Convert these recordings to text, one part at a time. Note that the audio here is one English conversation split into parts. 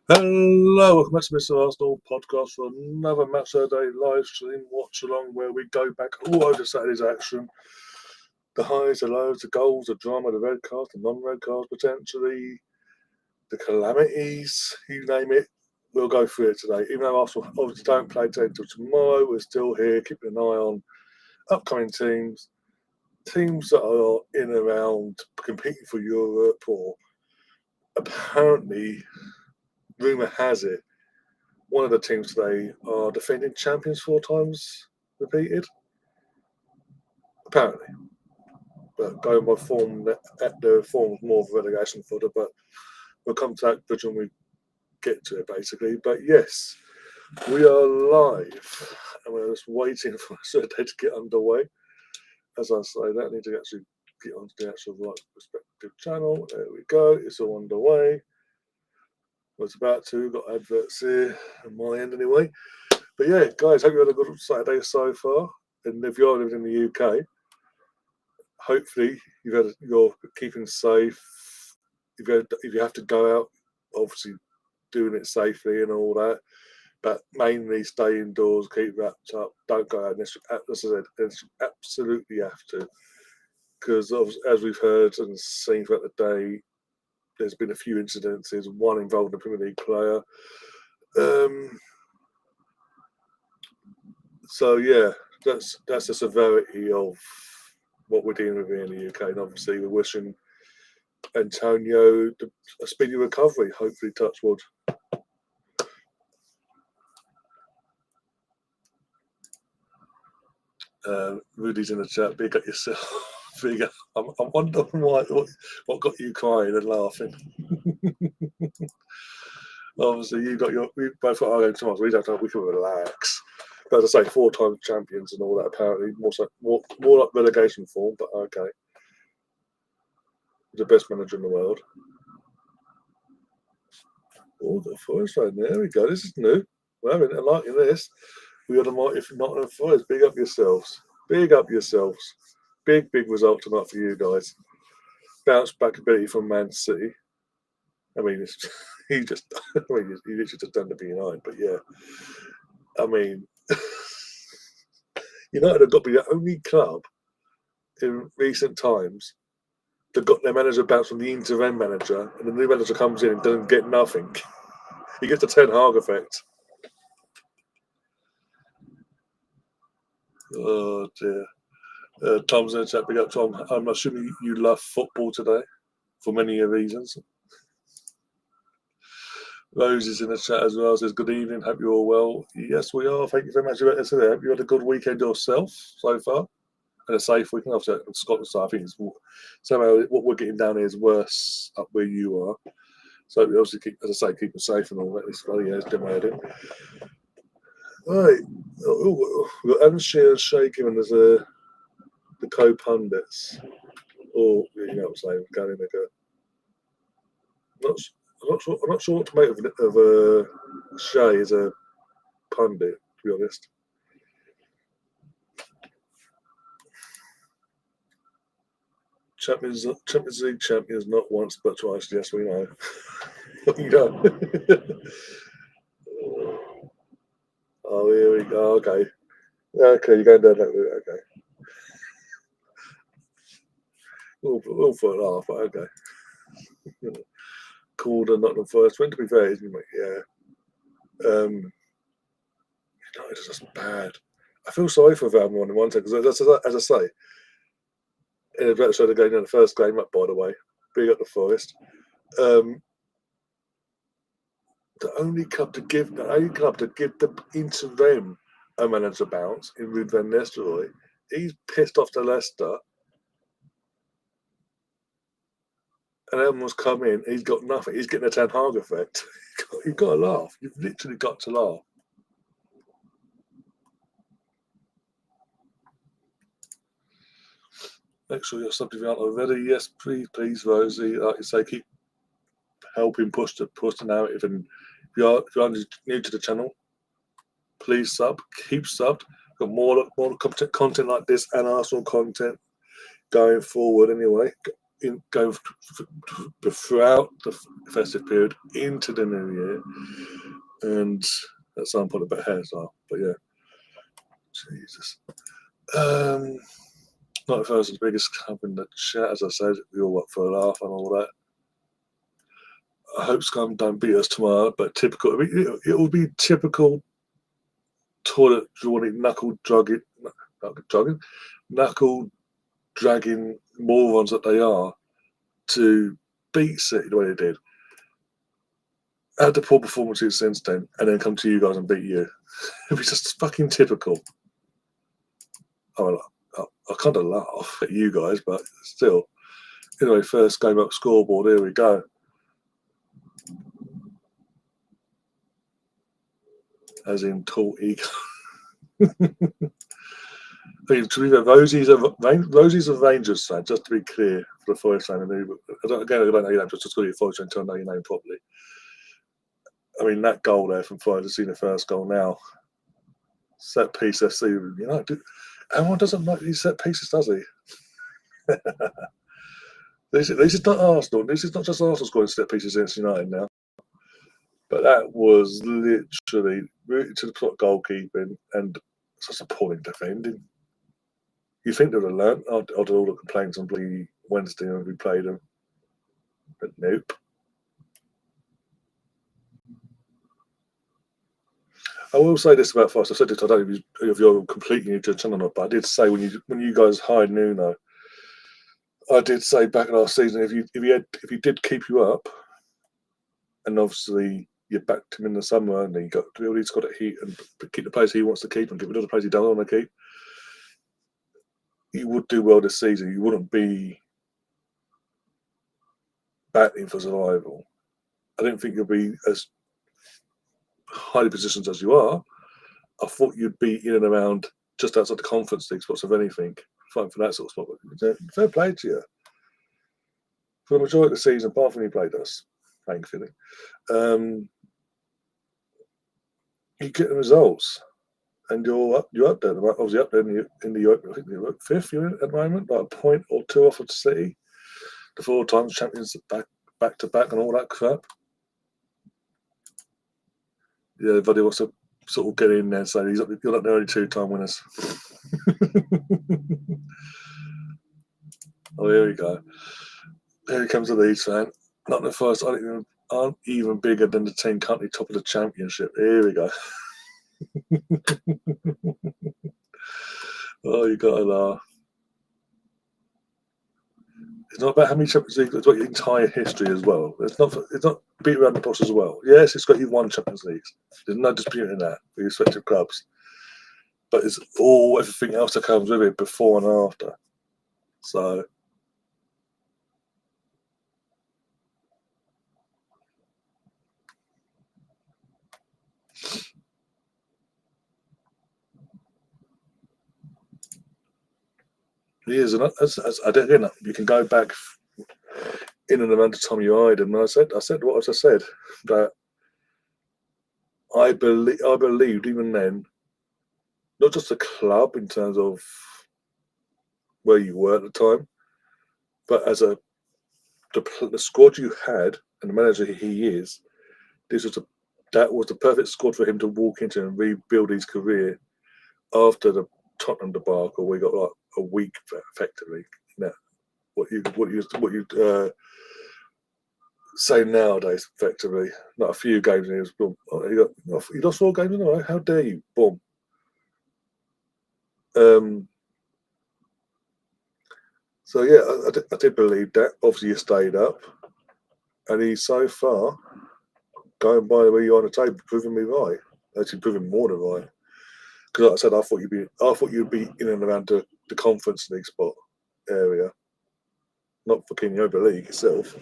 Hello, welcome back to Mr. Arsenal podcast for another match of the day live stream watch along where we go back all over Saturday's action. The highs, the lows, the goals, the drama, the red cards, the non-red cards potentially, the calamities, you name it. We'll go through it today. Even though Arsenal obviously don't play today until tomorrow, we're still here keeping an eye on upcoming teams that are in and around competing for Europe, or apparently, rumour has it, one of the teams today are defending champions 4 times repeated, apparently. But going by form, the form more of a relegation fodder. But we'll come to that bridge when we get to it, basically. But yes, we are live, and we're just waiting for Saturday to get underway. As I say, that I need to actually get onto the actual right respective channel. There we go. It's all underway. Was about to. Got adverts here on my end anyway. But yeah, guys, hope you had a good Saturday so far. And if you're living in the UK, hopefully you're keeping safe. If you have to go out, obviously doing it safely and all that. But mainly stay indoors, keep wrapped up, don't go out unless you absolutely have to. Because as we've heard and seen throughout the day, there's been a few incidences, one involving a Premier League player. So yeah, that's the severity of what we're dealing with here in the UK, and obviously we're wishing Antonio a speedy recovery. Hopefully, touch wood. Rudy's in the chat. Big up yourself. Big up. I'm wondering what got you crying and laughing. Obviously, we both got our own times. We don't know. We can relax. But as I say, 4 times champions and all that. Apparently, more like relegation form. But okay, the best manager in the world. Oh, the Forest line. There we go. This is new. Well, I'm liking this. We got the mighty Nottingham Forest. Big up yourselves. Big up yourselves. Big result tonight for you guys. Bounce back ability from Man City. I mean, he literally just done to be United. But yeah, I mean, United have got to be the only club in recent times that got their manager bounced from the interim manager, and the new manager comes in and doesn't get nothing. He gets the Ten Hag effect. Oh dear. Tom's in the chat. Big up, Tom. I'm assuming you love football today for many reasons. Rose is in the chat as well. Says good evening. Hope you're all well. Yes, we are. Thank you very much. Hope you had a good weekend yourself so far, and a safe weekend. Obviously, in Scotland, so I think somehow what we're getting down here is worse up where you are. So we obviously keep, as I say, keep it safe and all that. This bloody has demoted. Right. We've got Adam Shearer and Shay given as the co-pundits. Or you know what I'm saying, going in there. I'm not sure what to make of Shay as a pundit, to be honest. Champions League champions not once but twice. Yes, we know. You know. Oh, here we go. Okay, you're going down that route. Okay, all for a laugh, but okay. Called and Nottingham Forest. When to be fair, isn't it? Yeah. It's just bad. I feel sorry for Van on one thing because, as I say, in a better show, they're going in the first game up. By the way, big up the Forest. The only club to give the interim a manager bounce in Ruud van Nistelrooy. He's pissed off to Leicester, and everyone's come in. He's got nothing. He's getting a Ten Hag effect. You've got to laugh. You've literally got to laugh. Make sure you're subbed if you aren't already. Yes, please, Rosie. Like you say, keep helping push the narrative. And if you are new to the channel, please keep subbed. Got more content like this and Arsenal content going forward. Anyway, go throughout the festive period into the new year, and at some point a bit hairstyle. But yeah, Jesus. Not if I was the biggest club in the chat, as I said, we all up for a laugh and all that. I hope Scum don't beat us tomorrow, but typical. I mean, it will be typical toilet drawing, knuckle dragging morons that they are to beat City the way they did. Had the poor performances since then, and then come to you guys and beat you. It'd be just fucking typical. I kind of laugh at you guys, but still. Anyway, first game up scoreboard. Here we go. As in tall ego. To be fair, Rosie's a Rangers fan, just to be clear for the Forest fan. I don't know your name, just to call you Forest until I know your name properly. I mean, that goal there from Forest, I've seen the first goal now. Set piece FC, you know, everyone doesn't like these set pieces, does he? This is not Arsenal. This is not just Arsenal scoring set pieces against United now. But that was literally rooted to the top goalkeeping and such appalling defending. You think they would have learnt after all the complaints on bloody Wednesday when we played them. But nope. I will say this about Forest. I said this, I don't know if you're completely new to the channel or not, but I did say when you guys hired Nuno, I did say back last season if he did keep you up, and obviously you backed him in the summer, and then you got he's got to heat and keep the players he wants to keep and get rid of the players he doesn't want to keep. You would do well this season. You wouldn't be battling for survival. I don't think you'll be as highly positioned as you are. I thought you'd be in and around just outside the Conference League spots of anything, fighting for that sort of spot. But fair play to you. For the majority of the season, apart from when you played us, thankfully, you get the results, and you're up there. Obviously, up there in the Europe. I think you're fifth. You're in at the moment, like a point or two off of City, the 4 times champions back to back, and all that crap. Yeah, everybody wants to sort of get in there and say you're not the only 2-time winners. Oh, here we go. Here comes the Leeds fan. Not the first. Aren't even bigger than the team currently top of the championship. Here we go. Oh, you gotta laugh. It's not about how many Champions Leagues. It's about your entire history as well. It's not beat around the bush as well. Yes, it's got you 1 Champions Leagues. There's no disputing that for your respective clubs. But it's all everything else that comes with it before and after. So. Years, and again, you can go back in and around the time you hired him. And I said what I said, that I believed even then, not just the club in terms of where you were at the time, but as the squad you had and the manager he is, that was the perfect squad for him to walk into and rebuild his career after the Tottenham debacle. We got like a week effectively. Now, what you say nowadays, effectively, not a few games. And he was boom. Oh, you lost 4 games in a row. How dare you? Boom. So yeah, I did believe that. Obviously, you stayed up, and he's so far going by the way you're on the table, proving me right. Actually, proving more than right. Because, like I said, I thought you'd be in and around the Conference League spot area, not for King Europa League itself.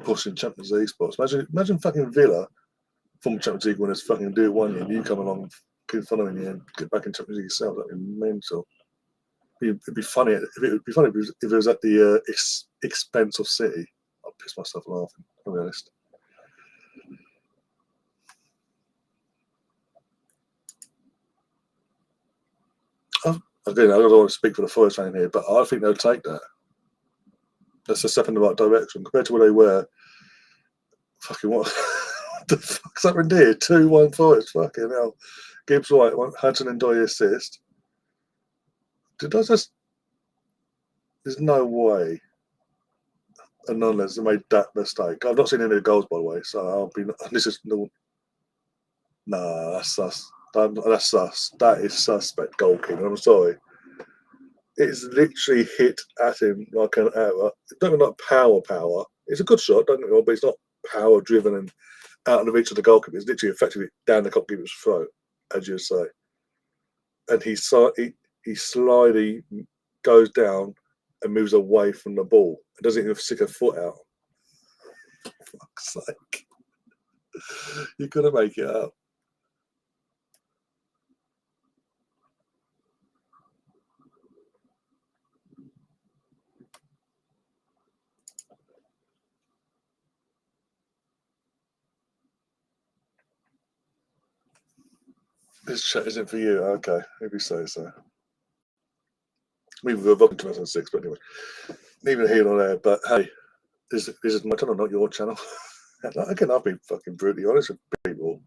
Pushing Champions League spots. Imagine fucking Villa, former Champions League winners, fucking do it 1 year, and you come along, keep following you, and get back in Champions League yourself. That'd be mental. It'd be funny if it was at the expense of City. I'd piss myself laughing. I'll be honest. Again, I don't want to speak for the Forest fan here, but I think they'll take that. That's a step in the right direction compared to where they were. Fucking what? What the fuck's happened here? 2-1 fights. Fucking hell. Gibbs White, Hudson and Doyle assist. Did I just? There's no way Anonymous has made that mistake. I've not seen any of the goals, by the way, so I'll be. This is no. Nah, that's sus. That's sus. That is suspect goalkeeping. I'm sorry. It's literally hit at him like an arrow. Don't mean like power. It's a good shot, don't get me wrong, but it's not power driven and out of the reach of the goalkeeper. It's literally effectively down the goalkeeper's throat, as you say. And he slyly goes down and moves away from the ball. It doesn't even stick a foot out. For fuck's sake. You've got to make it up. This chat isn't for you. Okay, if you say so. We were up in 2006, but anyway, neither here nor there. But hey, this is my channel, not your channel. Again, I'll be fucking brutally honest with people.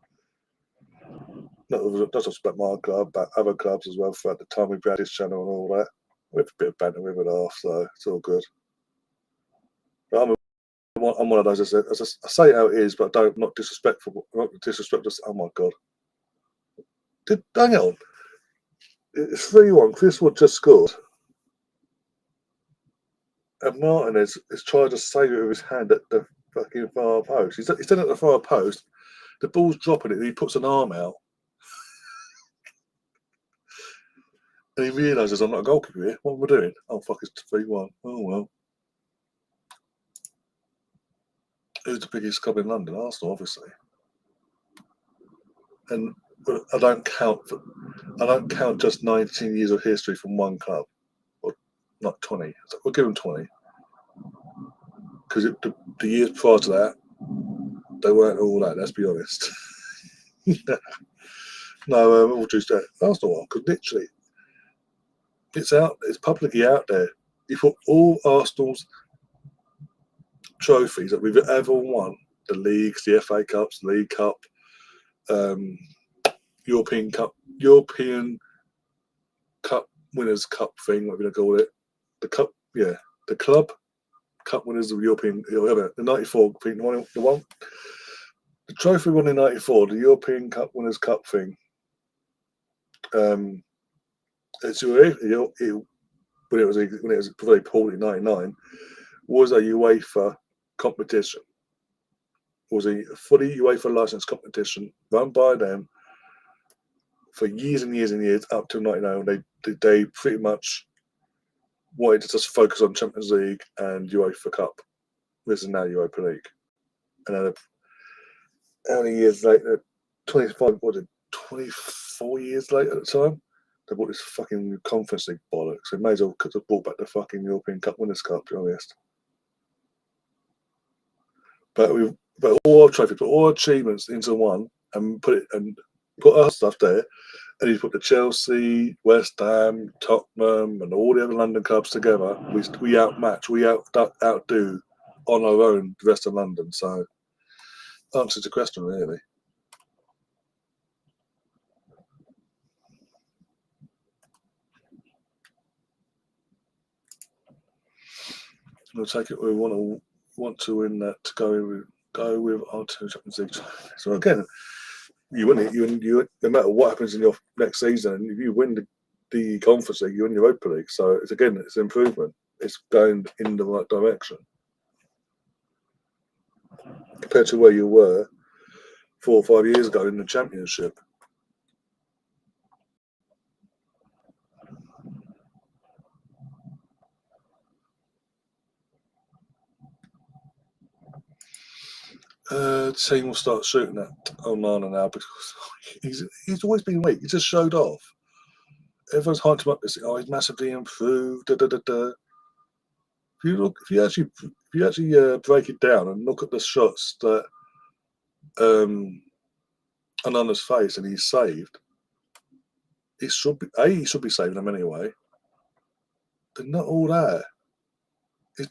Not just about my club, but other clubs as well. Throughout the time we've had this channel and all that, we have a bit of banter with it off, so it's all good. But I'm one of those. I say it how it is, but I'm not disrespectful. Not disrespectful. Oh my god! Hang on. It's 3-1. Chris Wood just scored. And Martin has tried to save it with his hand at the fucking far post. He's standing at the far post. The ball's dropping it, and he puts an arm out. And he realises I'm not a goalkeeper here. What am I doing? Oh, fuck, it's 3-1. Oh, well. Who's the biggest club in London? Arsenal, obviously. And I don't count just 19 years of history from one club. Or not 20. We'll give them 20. Because the years prior to that, they weren't all that, let's be honest. No, all due to Arsenal, because literally, it's publicly out there. You put all Arsenal's trophies that we've ever won, the leagues, the FA Cups, League Cup, European Cup Winners' Cup thing, what we're going to call it. The Club Cup Winners of European, the 94 thing, the trophy won in 94, the European Cup Winners' Cup thing. When it was very poorly in '99, was a UEFA competition. Was a fully UEFA licensed competition run by them for years and years and years up to '99. They pretty much wanted to just focus on Champions League and UEFA Cup. This is now Europa League. And then how many years later? 24 years later at the time, they bought this fucking Conference League bollocks. They may as well could have bought back the fucking European Cup Winners' Cup, to be honest. But all our trophies, put all our achievements into one and put our stuff there, and you put the Chelsea, West Ham, Tottenham, and all the other London clubs together. We outdo on our own the rest of London. So, answers the question really. We'll take it. We want to win that to go with our two Champions League. So again, you win it. You no matter what happens in your next season, if you win the Conference League, you win your Europa League. So it's an improvement. It's going in the right direction compared to where you were 4 or 5 years ago in the Championship. Team will start shooting at Onana now because he's always been weak. He just showed off. Everyone's hyped him up. He's massively improved. If you actually break it down and look at the shots that Onana's face and he's saved, he should be saving them anyway. They're not all there. He's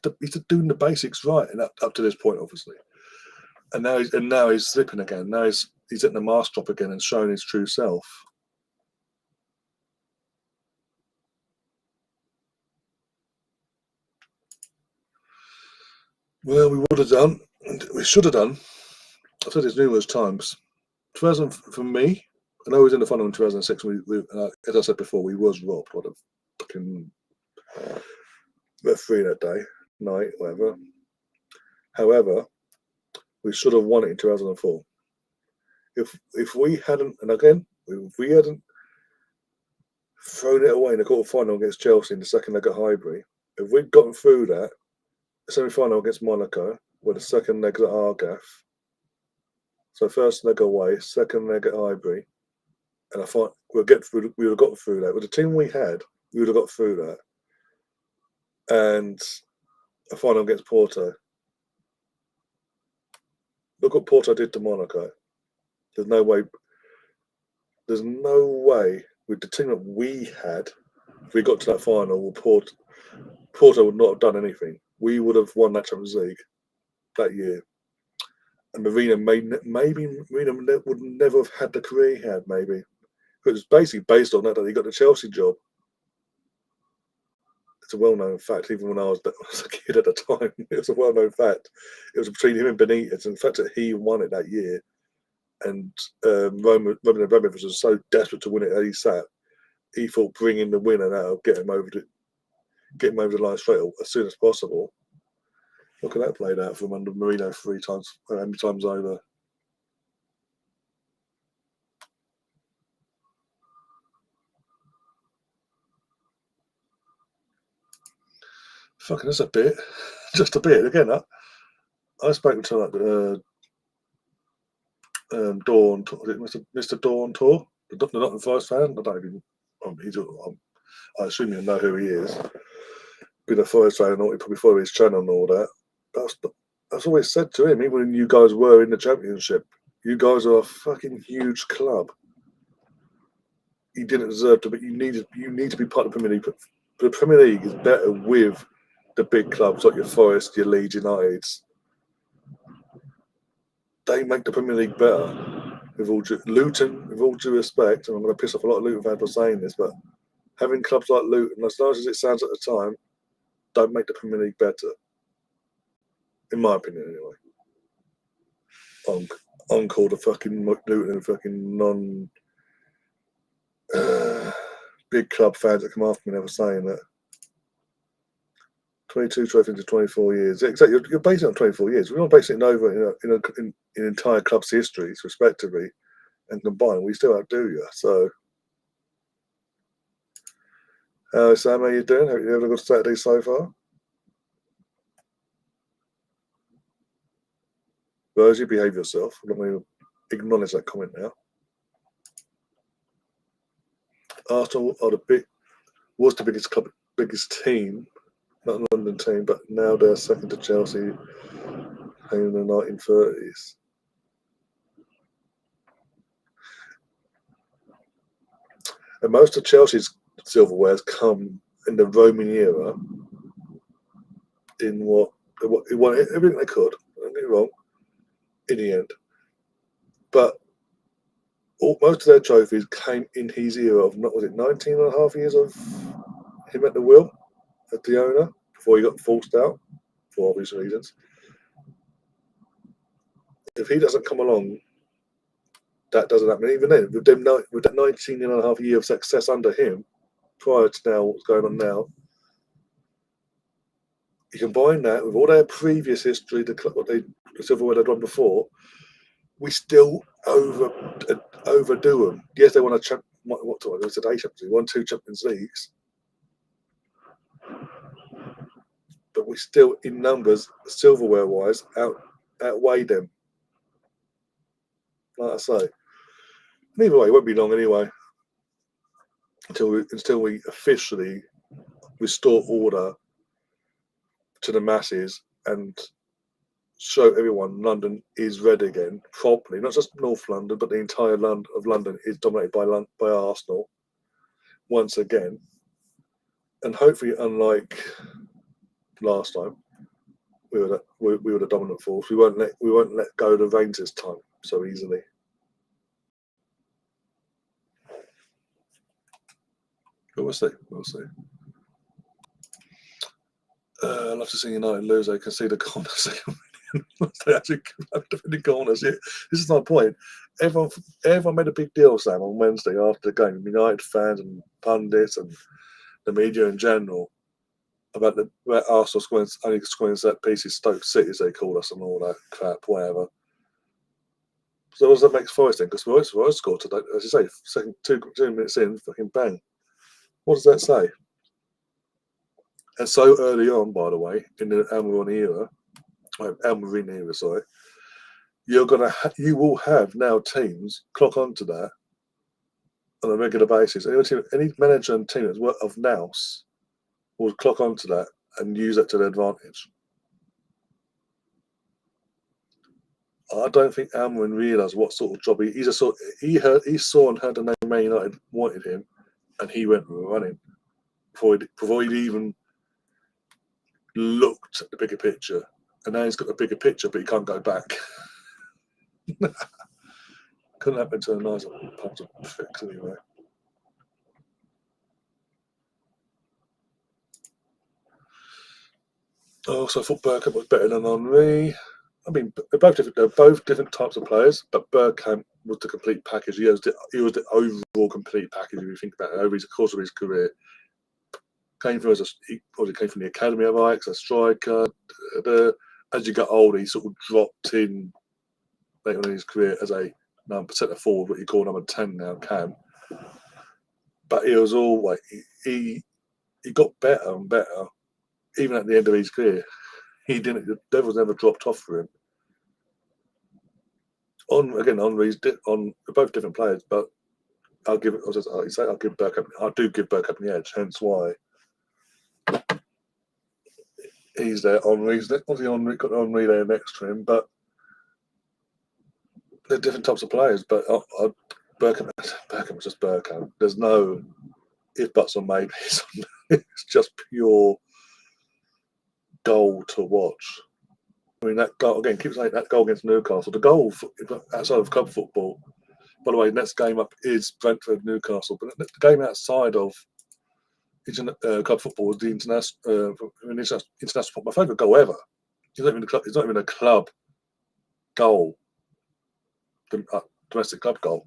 doing the basics right, and up to this point, obviously. And now he's slipping again. Now he's hitting the mask drop again and showing his true self. Well, we would have done. We should have done. I've said this numerous times. 2000 for me. I know we was in the final in 2006. As I said before, we was robbed. What a fucking referee that day, night, whatever. However, we should have won it in 2004. If we hadn't, and again, if we hadn't thrown it away in the quarter final against Chelsea in the second leg at Highbury, if we'd gotten through that, the semi final against Monaco, with the second leg at Argath, so first leg away, second leg at Highbury, and I thought we would have got through that. With the team we had, we would have got through that. And a final against Porto. Look what Porto did to Monaco. There's no way with the team that we had, if we got to that final, Porto would not have done anything. We would have won that Champions League that year. And Marina would never have had the career he had, maybe. It was basically based on that he got the Chelsea job. It's a well-known fact, even when I was a kid at the time. It was a well-known fact. It was between him and Benitez, and the fact that he won it that year, and Roman Abramovich was so desperate to win it that he sat. He thought bringing the winner now, get him over the line straight as soon as possible. Look at that played out from under Marino 3 times, how many times over. Fucking, that's a bit, just a bit. Again, I spoke to like Dawn, Mr. Dawn Tour, the Nottingham Forest fan. I don't even. I assume you know who he is. Been a Forest fan, and probably follow his channel and all that. That's always said to him. Even when you guys were in the Championship, you guys are a fucking huge club. You didn't deserve to, but you need to be part of the Premier League. But the Premier League is better with the big clubs like your Forest, your Leeds Uniteds. They make the Premier League better. Luton, with all due respect, and I'm going to piss off a lot of Luton fans for saying this, but having clubs like Luton, as nice as it sounds at the time, don't make the Premier League better. In my opinion, anyway. On call the fucking Luton and fucking big club fans that come after me never saying that. 22 trophies in 24 years. Exactly. You're basing it on 24 years. We're not basing it over in entire club's histories, respectively, and combined. We still outdo you. So, Sam, how you doing? Hope you had a good Saturday so far. Rosie, behave yourself. I'm not going to acknowledge that comment now. Arsenal are was the biggest club, biggest team, not a London team, but now they're second to Chelsea in the 1930s. And most of Chelsea's silverwares come in the Roman era. In what it won everything they could. Don't get me wrong. In the end, but most of their trophies came in his era of 19 and a half years of him at the wheel, at the owner, before he got forced out for obvious reasons. If he doesn't come along, that doesn't happen. Even then, with that 19 and a half year of success under him, prior to now, what's going on now, you combine that with all their previous history, the silverware they'd won before, we still overdo them. Yes, they won a won 2 Champions Leagues, but we still, in numbers, silverware-wise, outweigh them. Like I say, either way, it won't be long anyway until we officially restore order to the masses and show everyone London is red again properly. Not just North London, but the entire land of London is dominated by Arsenal once again. And hopefully, unlike last time. We were the dominant force. We won't let go of the reins this time so easily. But we'll see. We'll see. I'd love to see United lose. They can see the corners. They actually have the corners. Yeah, this is my point. Everyone made a big deal, Sam, on Wednesday after the game. United fans and pundits and the media in general about Arsenal only scoring set pieces, Stoke City, as they call us, and all that crap, whatever. So what does that make Forest then? Because Forest scored today, as you say, second 2 minutes in, fucking bang. What does that say? And so early on, by the way, in the Almiron era, sorry, you will have now teams clock onto that on a regular basis. Any manager and team that's of nous will clock onto that and use that to their advantage. I don't think Almiron realised what sort of job he saw and heard the name Man United wanted him, and he went running before he'd even looked at the bigger picture. And now he's got the bigger picture, but he can't go back. Couldn't happen to a nicer bunch of pricks anyway. I also thought Bergkamp was better than Henry. I mean, they're both different types of players, but Bergkamp was the complete package. He was the overall complete package if you think about it over the course of his career. He came from the academy of Ajax, a striker. As you got older, he sort of dropped in later on in his career as a centre forward, what you call number 10 now, Cam. But he was always he got better and better, even at the end of his career. The Devils never dropped off for him. Henry's on both different players, but I do give Bergkamp the edge. Hence why he's there. Obviously Henry got Henry there next to him, but they're different types of players. But Bergkamp was just Bergkamp. There's no if buts or maybes. It's just pure goal to watch. I mean, that goal again. Keep saying that goal against Newcastle. The goal outside of club football. By the way, next game up is Brentford Newcastle, but the game outside of club football is the international football. My favourite goal ever. It's not even a club goal. Domestic club goal.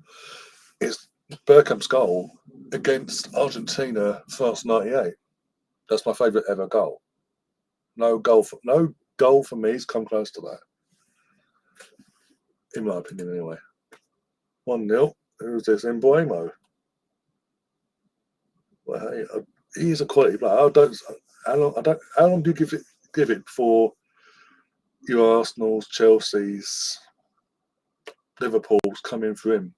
It's Bergkamp's goal against Argentina, France '98. That's my favourite ever goal. No goal for me has come close to that, in my opinion, anyway. 1-0. Who's this? Mboimo. Well, hey, he's a quality player. How long do you give it for your Arsenal's, Chelsea's, Liverpool's come in for him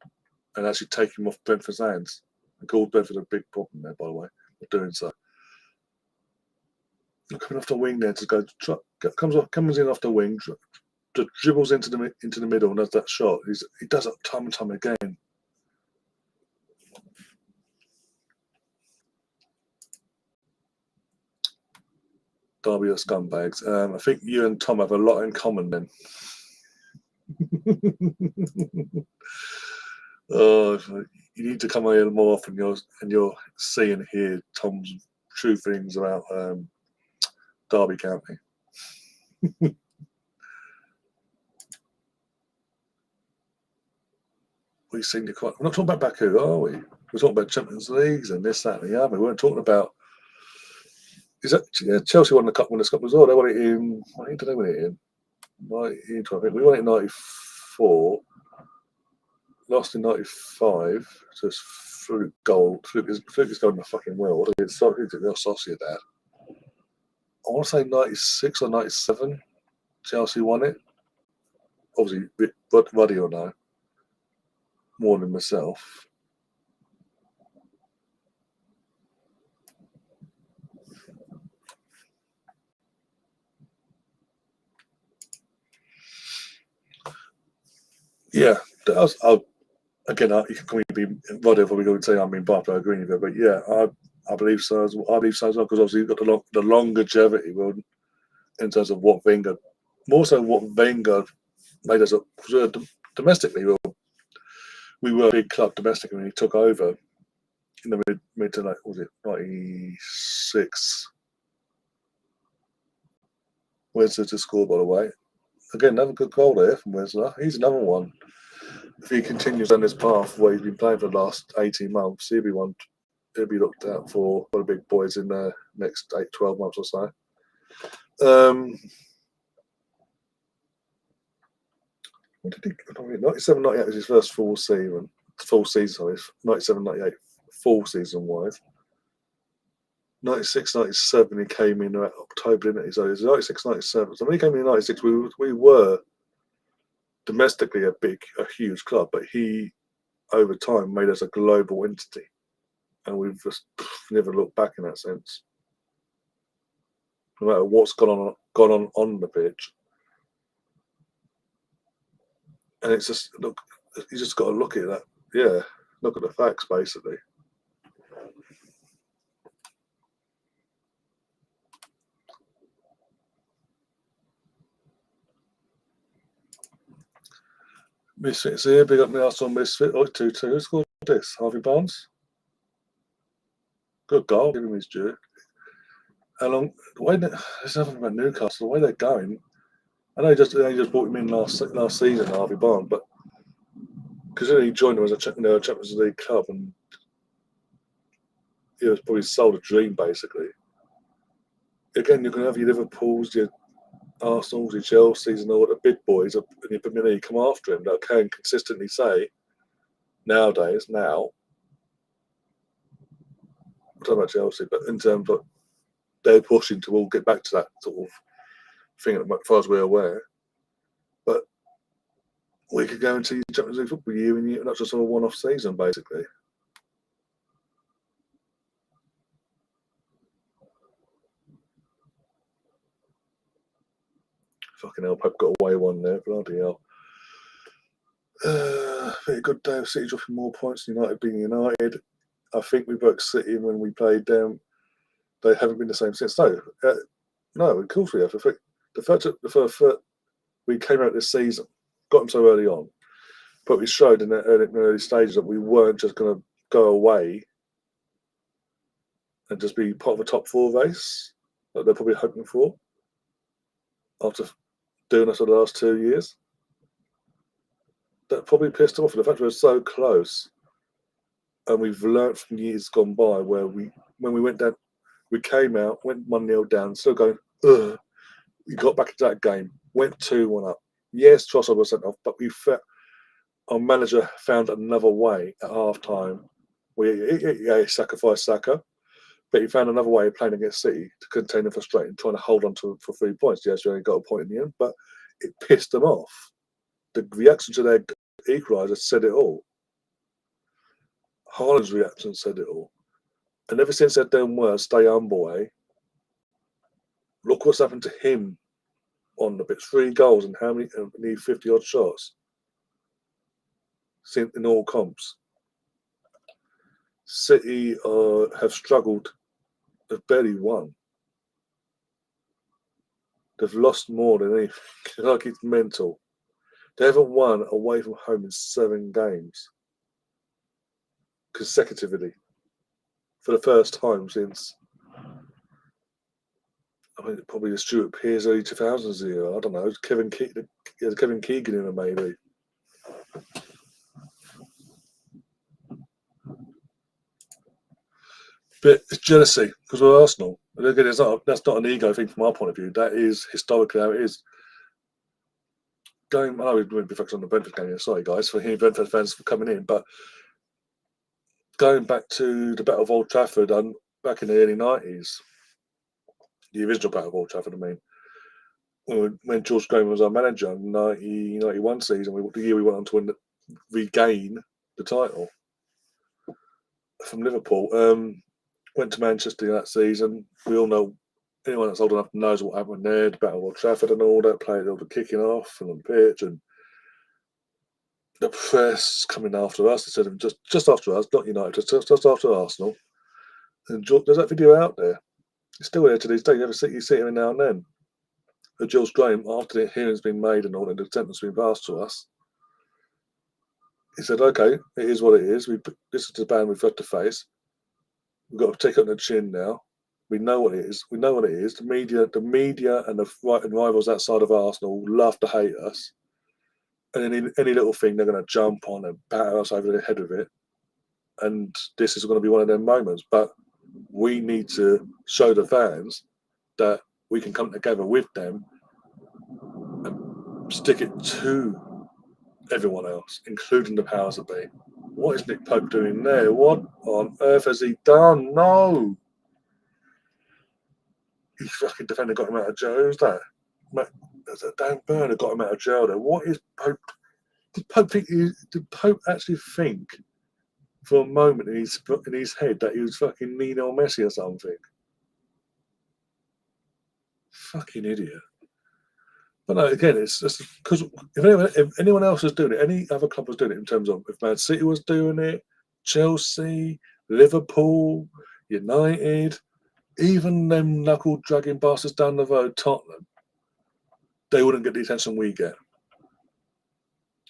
and actually take him off Brentford's hands? I called Brentford a big problem there, by the way, of doing so. Coming off the wing there comes in off the wing, dribbles into the middle and does that shot. He does it time and time again. Derby are scumbags. I think you and Tom have a lot in common then. You need to come here more often and you'll see and hear Tom's true things about Derby County. We're not talking about Baku, are we? We're talking about Champions Leagues and this, that, and the other. We weren't talking about. Chelsea won the cup when the cup was all. They won it in. What did they win it in? 92, I think. We won it in '94. Lost in '95. So it's Fluke goal. Fluke is going in the fucking well. It's Real Sociedad. I want to say '96 or '97. Chelsea won it. Obviously, Ruddy or no. More than myself. Yeah, again, you can be whatever we're going to say. I mean, Barth, I agree with you, but yeah, I believe so. I believe so as well because obviously you've got the longevity. Well, in terms of what Wenger, more so what Wenger made us domestically. We were a big club domestically when he took over in the mid to like, was it 96? Wesley to score, by the way. Again, another good goal there from Wesley. He's another one. If he continues on this path where he's been playing for the last 18 months, he'll be one. He'll be looked out for the big boys in the next 12 months or so. What did he? 97, 98 was his first full season. Sorry, 97, 98 full season wise. 96, 97 he came in October, didn't he? So it was 96, 97. So when he came in 96, we were domestically a huge club, but he over time made us a global entity, and we've just never looked back in that sense. No matter what's gone on the pitch, and it's just look. You just got to look at that. Yeah, look at the facts basically. Misfits here, big up the Arsenal Misfit. 2-2. Who scored this? Harvey Barnes. Good goal, give him his due. How long? There's nothing about Newcastle. The way they're going, I know they just brought him in last season, Harvey Barnes, but because he joined them as a Champions League club, and he was probably sold a dream basically. Again, you can have your Liverpools, your Arsenals, your Chelseas, and all the big boys, and your Premier League come after him that can consistently say nowadays. Now, I'm talking about Chelsea, but in terms of they're pushing to all get back to that sort of thing as far as we're aware. But we could guarantee Champions League football year in year, not just a one-off season, basically. Fucking hell, Pep got away one there, bloody hell. Very good day of City dropping more points than United being United. I think we broke City when we played them. They haven't been the same since. No, of course we have. The fact that we came out this season, got them so early on, but we showed in the early stages that we weren't just going to go away and just be part of a top four race that they're probably hoping for after doing us for the last 2 years. That probably pissed them off. The fact we're so close, and we've learnt from years gone by where when we went down, we came out, went 1-0 down, still going, ugh. We got back into that game, went 2-1 up. Yes, Trossard was sent off, but our manager found another way at half time. He sacrificed Saka, but he found another way of playing against City to contain them frustrating, trying to hold on for 3 points. Yes, we only got a point in the end, but it pissed them off. The reaction to their equaliser said it all. Haaland's reaction said it all. And ever since they've done well, stay humble, eh? Look what's happened to him on the pitch. 3 goals and how many? Need 50-odd shots in all comps. City have struggled. They've barely won. They've lost more than anything. Like it's mental. They haven't won away from home in 7 games consecutively for the first time since, I mean, probably the Stuart Pearce early 2000s year. I don't know. Kevin Keegan in there maybe. But it's jealousy because we're Arsenal. Again, that's not an ego thing from our point of view. That is historically how it is. I know we've been focused on the Brentford game here. Sorry, guys, for hearing Brentford fans for coming in. But going back to the Battle of Old Trafford back in the early 90s, the original Battle of Old Trafford, I mean, when George Graham was our manager in the 90-91 season, the year we went on to regain the title from Liverpool. Went to Manchester that season. We all know, anyone that's old enough knows what happened there, the Battle of Old Trafford and all that, played all the kicking off and on the pitch, and the press coming after us instead of just after us, not United, just after Arsenal. And there's that video out there. It's still there to this day. You see it every now and then. Jules Graham, after the hearing's been made and all, and the sentence been passed to us, he said, "Okay, it is what it is. This is the ban we've got to face. We've got to take it on the chin now. We know what it is. We know what it is. The media, and the rivals outside of Arsenal love to hate us. And any little thing, they're going to jump on and batter us over the head with it. And this is going to be one of them moments. But we need to show the fans that we can come together with them and stick it to everyone else, including the powers that be." What is Nick Pope doing there? What on earth has he done? No! He fucking defender got him out of jail. Who's that? Dan Burner got him out of jail there. What is Pope? Did Pope actually think for a moment in his head that he was fucking Lionel Messi or something? Fucking idiot. But no, again, it's just because if anyone else was doing it, any other club was doing it in terms of if Man City was doing it, Chelsea, Liverpool, United, even them knuckle dragging bastards down the road, Tottenham, they wouldn't get the attention we get.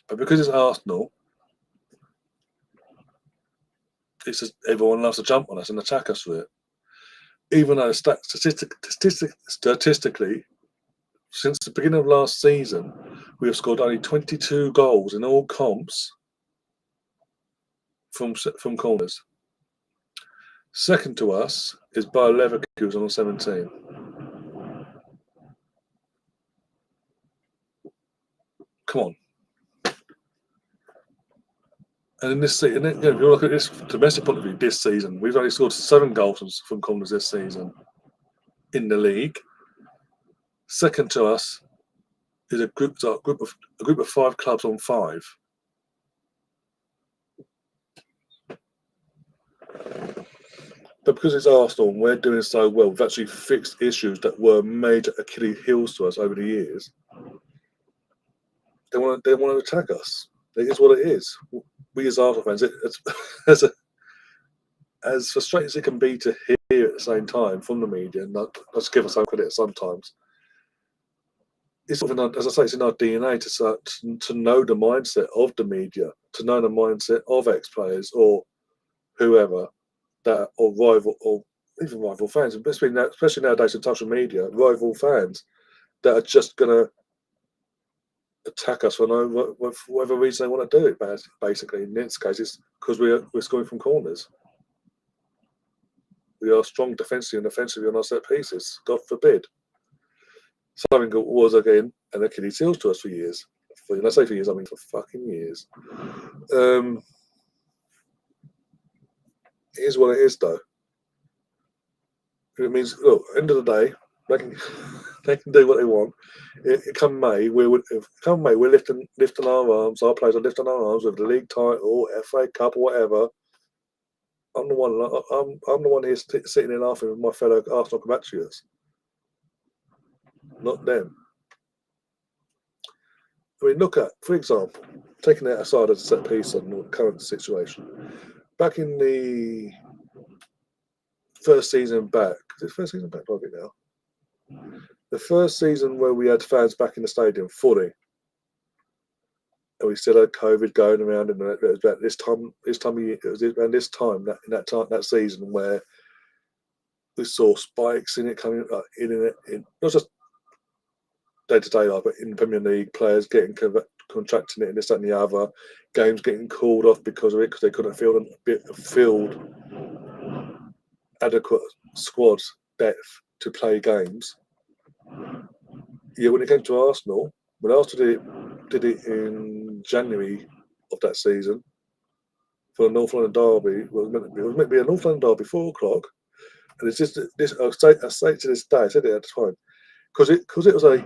But because it's Arsenal, it's just everyone loves to jump on us and attack us for it. Even though statistically, since the beginning of last season, we have scored only 22 goals in all comps from corners. Second to us is Bayer Leverkusen on 17. Come on. And in this season, if you look at this from domestic point of view, this season, we've only scored 7 goals from corners this season in the league. Second to us is a group of 5 clubs on 5. But because it's Arsenal and we're doing so well, we've actually fixed issues that were major Achilles heels to us over the years. They want to attack us. It is what it is. We as Arsenal fans, as frustrating as it can be to hear at the same time from the media, and let's give us some credit sometimes. It's sort of, as I say, it's in our DNA to know the mindset of the media, to know the mindset of ex-players or whoever, that or rival or even rival fans, especially nowadays with social media, rival fans that are just going to attack us for whatever reason they want to do it. Basically, in this case, it's because we're scoring from corners. We are strong defensively and offensively on our set pieces. God forbid. Something that was, again, an Achilles heel to us for years. When I say for years, I mean for fucking years. It is what it is, though. It means, look, end of the day, they can do what they want. Come May, we're lifting our arms. Our players are lifting our arms with the league title, FA Cup, or whatever. I'm the one here sitting in laughing with my fellow Arsenal compatriots, not them. I mean, look at, for example, taking it aside as a set piece on the current situation. Back in the first season back, is it first season back? Probably now. The first season where we had fans back in the stadium fully, and we still had COVID going around, and it was about this time that season where we saw spikes in it coming in not just day-to-day life, but in the Premier League, players getting contracting it and this, that, and the other, games getting called off because of it, because they couldn't field adequate squad depth to play games. Yeah, when it came to Arsenal, when Arsenal did it in January of that season for the North London derby, it was meant to be a North London derby, 4 o'clock, and it's just this. I say to this day, I said it at the time, because it was a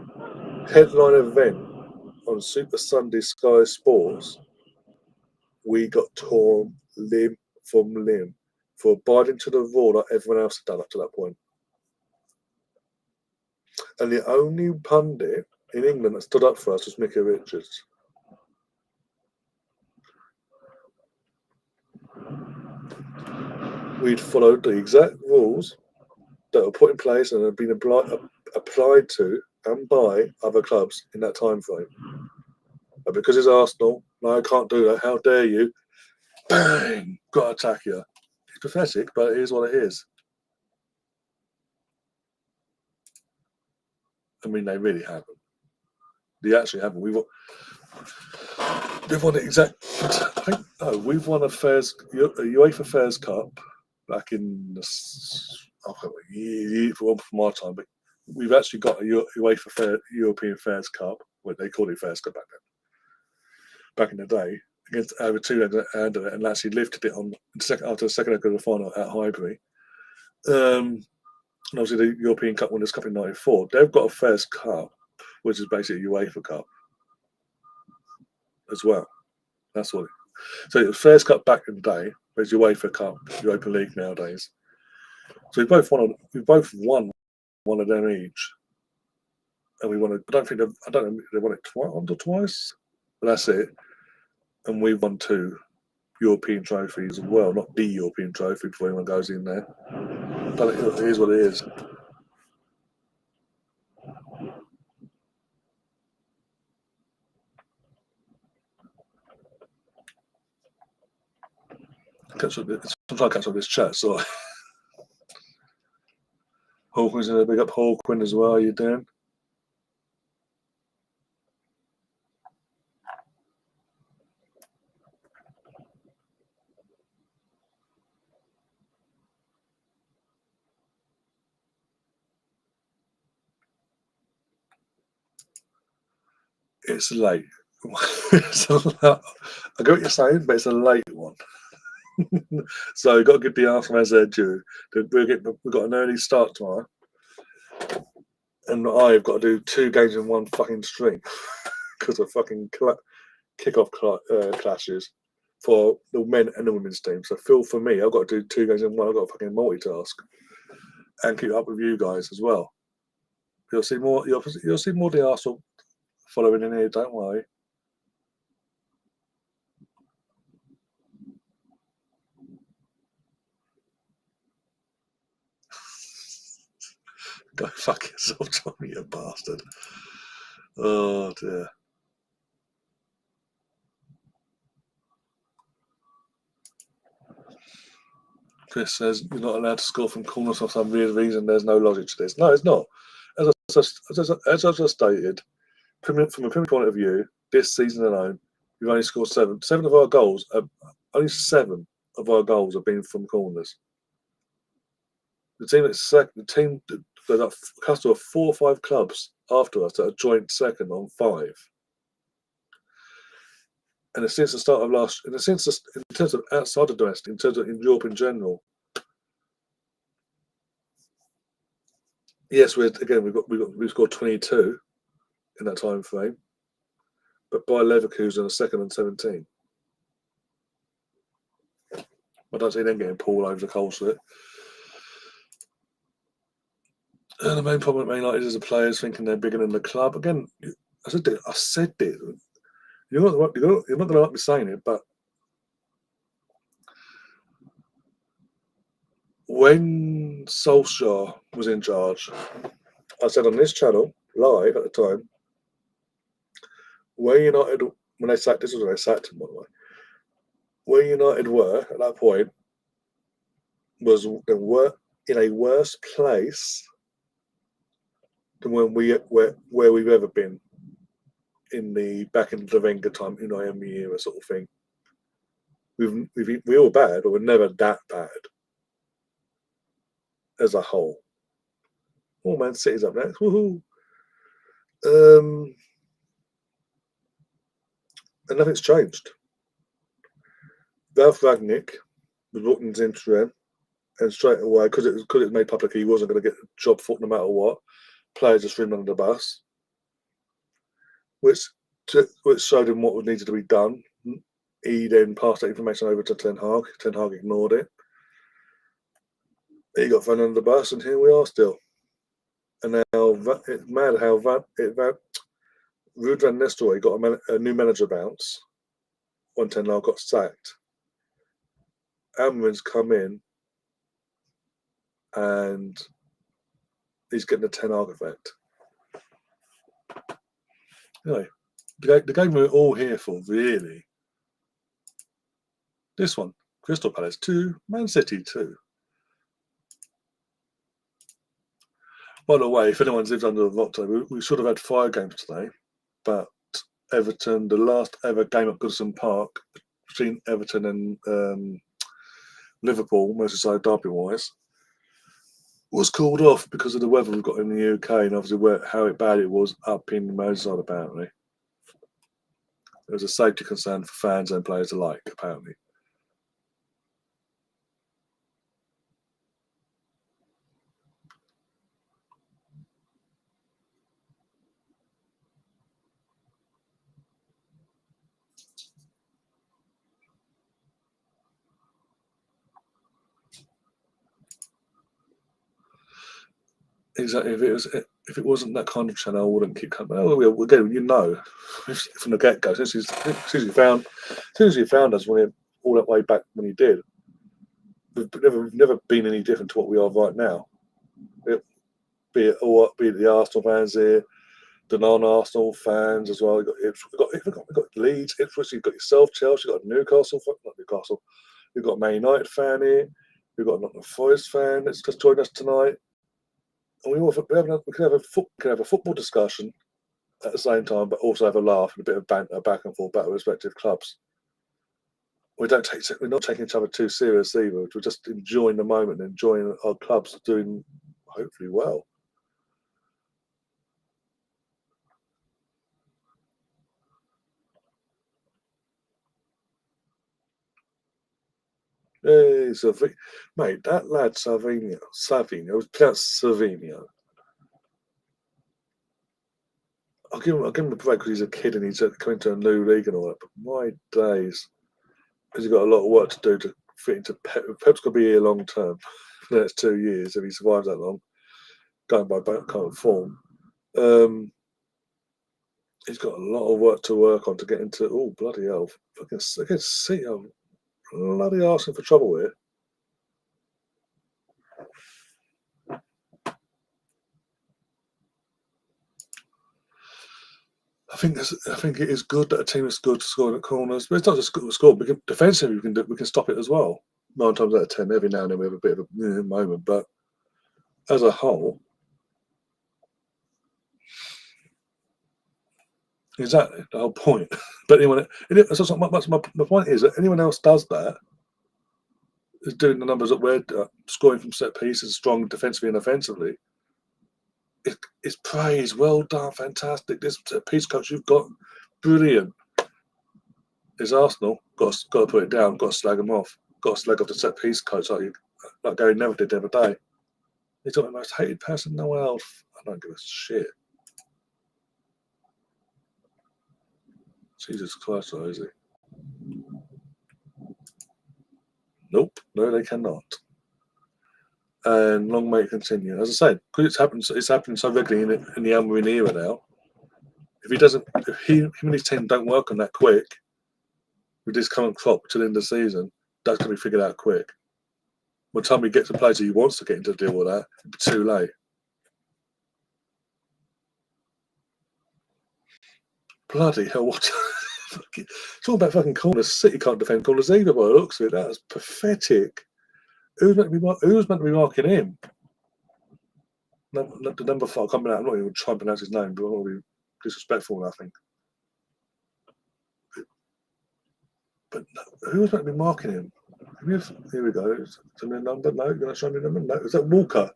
headline event on Super Sunday Sky Sports. We got torn limb from limb for abiding to the rule like everyone else had done up to that point. And the only pundit in England that stood up for us was Mickey Richards. We'd followed the exact rules that were put in place and had been applied to and buy other clubs in that time frame. But because it's Arsenal, no, I can't do that. How dare you? Bang! Got to attack you. It's pathetic, but it is what it is. I mean, they really haven't. They actually haven't. They've won it exact. I think no, we've won a UEFA Fairs Cup back in the year from my time, but we've actually got a UEFA European Fairs Cup, what they called it Fairs Cup back in the day, against over 200 and actually lifted it on after the second leg of the final at Highbury. And obviously the European Cup Winners' Cup in '94. They've got a Fairs Cup, which is basically a UEFA Cup as well. That's what. So it was Fairs Cup back in the day. There's UEFA Cup, Europa League nowadays. So we both won one of them each, and we won it. I don't know if they won it twice, but that's it. And we won 2 European trophies as well, not the European trophy before anyone goes in there. But it is what it is. I'm trying to catch up this chat, so Hawkins in a big up Hawkins as well. How you doing? It's late. I get what you're saying, but it's a late one. So you've got to give the Arsenal as their due. We've got an early start tomorrow, and I've got to do 2 games in one fucking string because of fucking kick-off clashes for the men and the women's team. So for me, I've got to do 2 games in one. I've got to fucking multitask and keep up with you guys as well. You'll see more. You'll see more of the Arsenal following in here. Don't worry. Go fuck yourself, Johnny, you bastard. Oh dear. Chris says you're not allowed to score from corners for some weird reason. There's no logic to this. No, it's not. As I just stated, from a Premier point of view, this season alone, we've only scored 7. 7 of our goals, only 7 of our goals have been from corners. The team that's second, the team that are cluster of 4 or 5 clubs after us that are joint second on 5. And since the start of in terms of outside of domestic, in terms of in Europe in general, yes, we've scored 22 in that time frame, but by Leverkusen are second on 17. I don't see them getting pulled over the coals with it. And the main problem at Man United is the players thinking they're bigger than the club. Again, I said it. You're not going to like me saying it, but when Solskjaer was in charge, I said on this channel, live at the time, where United, when they sacked, this was when they sacked him, by the way, where United were at that point was they were in a worse place than where we've ever been in the back in the Wenger time, in Miami era sort of thing. We were bad, but we're never that bad as a whole. Oh, Man City's up next. Woohoo! And nothing's changed. Ralph Ragnick was brought into interim, and straight away, because it made public he wasn't going to get a job for no matter what, players just threw him under the bus, which showed him what needed to be done. He then passed that information over to Ten Hag. Ten Hag ignored it. He got thrown under the bus, and here we are still. And now it's mad how Ruud van Nistelrooy got a new manager bounce when Ten Hag got sacked. Amorim's come in, and he's getting the Ten Hag effect. Anyway, the game we're all here for, really. This one, Crystal Palace 2, Man City 2. By the way, if anyone's lived under the Motd, we should have had 5 games today, but Everton, the last ever game at Goodison Park between Everton and Liverpool, Merseyside derby-wise, was called off because of the weather we've got in the UK and obviously how bad it was up in Merseyside, apparently. There was a safety concern for fans and players alike, apparently. Exactly. If it wasn't that kind of channel, I wouldn't keep coming. Oh, again, you know, from the get go, since he found us when all that way back when he did, we've never been any different to what we are right now. Be it the Arsenal fans here, the non-Arsenal fans as well. We've got Leeds, Ipswich. You've got yourself, Chelsea. You've got Newcastle, not Newcastle. We've got a Man United fan here. We've got a Nottingham Forest fan that's just joined us tonight. And we can have a football discussion at the same time, but also have a laugh and a bit of banter back and forth about our respective clubs. We're not taking each other too serious either. We're just enjoying the moment, enjoying our clubs doing hopefully well. Hey, mate, that lad Savinho, it was pronounced Savinho. I'll give him a break because he's a kid and he's coming to a new league and all that. But my days, has he got a lot of work to do to fit into Pep? Pep's going to be here long term for the next 2 years if he survives that long, going by current form. He's got a lot of work to work on to get into. Oh, bloody hell. I can see I'm bloody asking for trouble here. I think it is good that a team is good scoring at corners, but it's not just good to score. Defensively, we can stop it as well. 9 times out of 10, every now and then we have a bit of a moment, but as a whole, exactly the whole point. But my point is that anyone else does that is doing the numbers that we're scoring from set pieces, strong defensively and offensively. It's praise. Well done, fantastic. This set piece coach you've got, brilliant. Is Arsenal got to put it down? Got to slag them off. Got to slag off the set piece coach like Gary Neville did the other day. He's got the most hated person no one else. I don't give a shit. Jesus Christ, though, is he? Nope, no, they cannot. And long may it continue. As I said, because it's happening so regularly in the Amorim era now. If him and his team don't work on that quick, with this current crop to the end of the season, that's going to be figured out quick. By the time he gets to players he wants to get into a deal with that, it'll be too late. Bloody hell, what? It's all about fucking corners. City can't defend corners either by the looks of it. That's pathetic. Who's meant to be marking him? The number 5 coming out. I'm not even trying to pronounce his name, but I want to be disrespectful, I think. But who's meant to be marking him? Here we go. Show me a number. No, you're going to show me a number. No, is that Walker?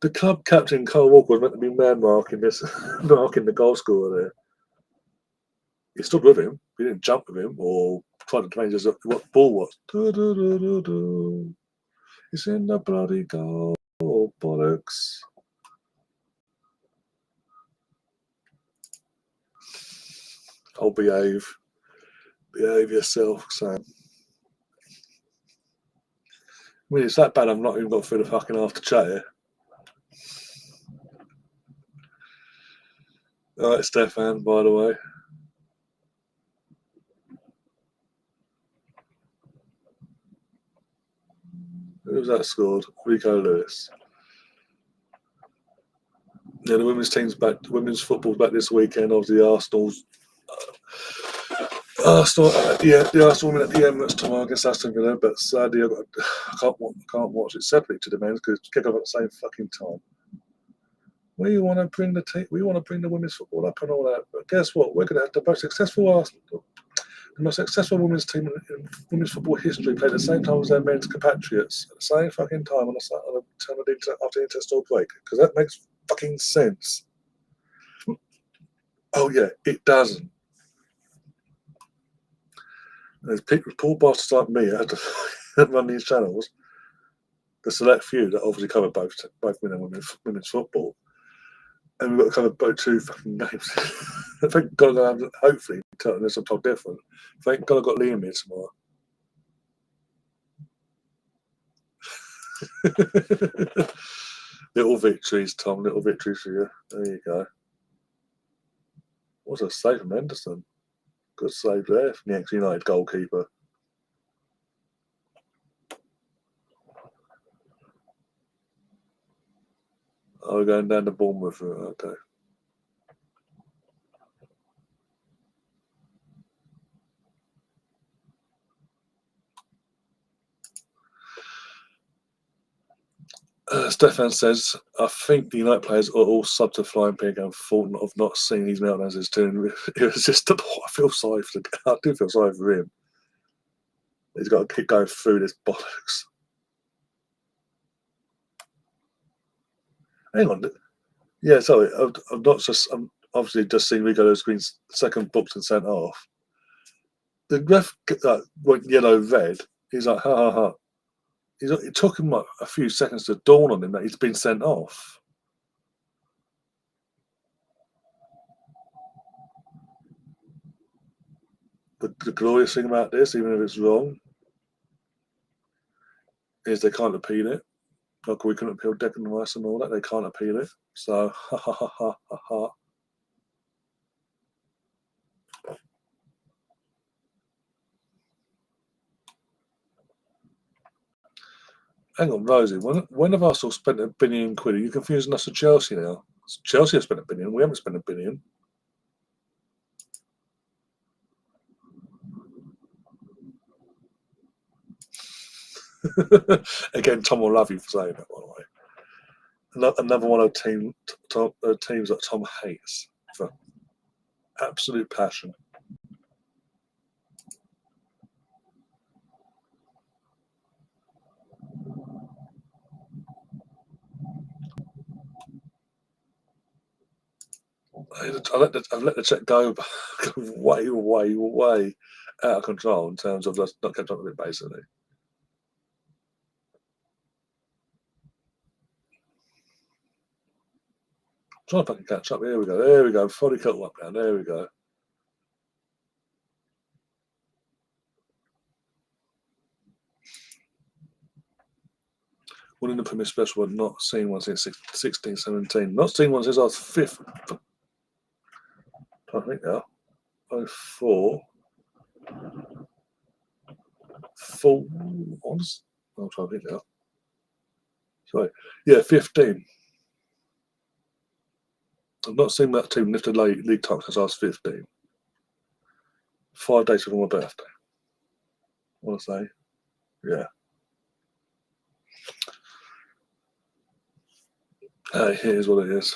The club captain, Carl Walker, was meant to be man marking the goal scorer there. He stood with him. He didn't jump with him or try to change what the ball was. It's in the bloody goal. Oh, bollocks. I'll behave. Behave yourself, Sam. I mean, it's that bad I've not even got through the fucking after chat here. Alright, Stefan, by the way. Who's that scored? Rico Lewis. Yeah, the women's team's back. Women's football's back this weekend. Obviously, Arsenal's. Arsenal, the Arsenal win at the Emirates tomorrow against Aston Villa, but sadly I can't watch it separately to the men's because it's kick off at the same fucking time. We want to bring the women's football up and all that, but guess what? We're going to have the most successful Arsenal, the most successful women's team in women's football history, play at the same time as their men's compatriots at the same fucking time on a time after the international break, because that makes fucking sense. Oh yeah, it doesn't. There's people, poor bastards like me that have to run these channels, the select few that obviously cover both men and women's football, and we've got to cover both two fucking games. Thank God I have, hopefully, unless I'm told different. Thank God I got Liam here tomorrow. Little victories, Tom. Little victories for you. There you go. What a save from Henderson. Good save there from the ex-United goalkeeper. Oh, we're going down to Bournemouth. Okay. Stefan says, I think the United players are all sub to Flying Pig and thought of not seeing these meltdowns as doing. It was just, I feel sorry for I do feel sorry for him. He's got to keep going through this bollocks. Hang on. Yeah, sorry. I'm not just. I'm obviously just seeing Rigo's Green's second booked and sent off. The ref went yellow red. He's like, ha ha ha. It took him like a few seconds to dawn on him that he's been sent off. The glorious thing about this, even if it's wrong, is they can't appeal it. Like we couldn't appeal Declan Rice and all that. They can't appeal it. So, ha ha ha ha ha ha. Hang on, Rosie. When have Arsenal spent £1 billion? Are you confusing us with Chelsea now? Chelsea have spent £1 billion. We haven't spent £1 billion. Again, Tom will love you for saying that, by the way. Another one of teams that Tom hates for absolute passion. I've let the check go way, way, way out of control in terms of just not kept up with it, basically. Trying to fucking catch up. Here we go. There we go. Fully cut up now. There we go. Winning the Premier Special, but not seen one since 16, 17. Not seen one since I was 5th. I think now. 04. 4. Honest? I'm trying to think now. Sorry. Yeah, 15. I've not seen that team lift a league title since I was 15. 5 days before my birthday. I want to say. Yeah. Here's what it is.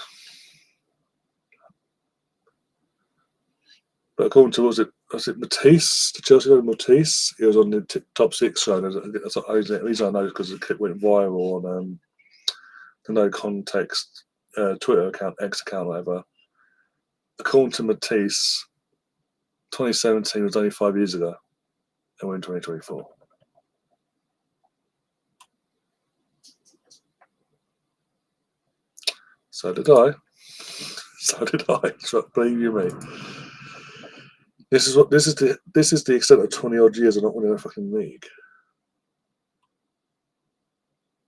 But according to, was it Matisse? The Chelsea guy Matisse? He was on the top 6 show. That's the reason I know is because the clip went viral on the No Context Twitter account, X account, whatever. According to Matisse, 2017 was only 5 years ago, and we're in 2024. So did I. So did I. Believe you me. This is the extent of 20 odd years of not winning a fucking league.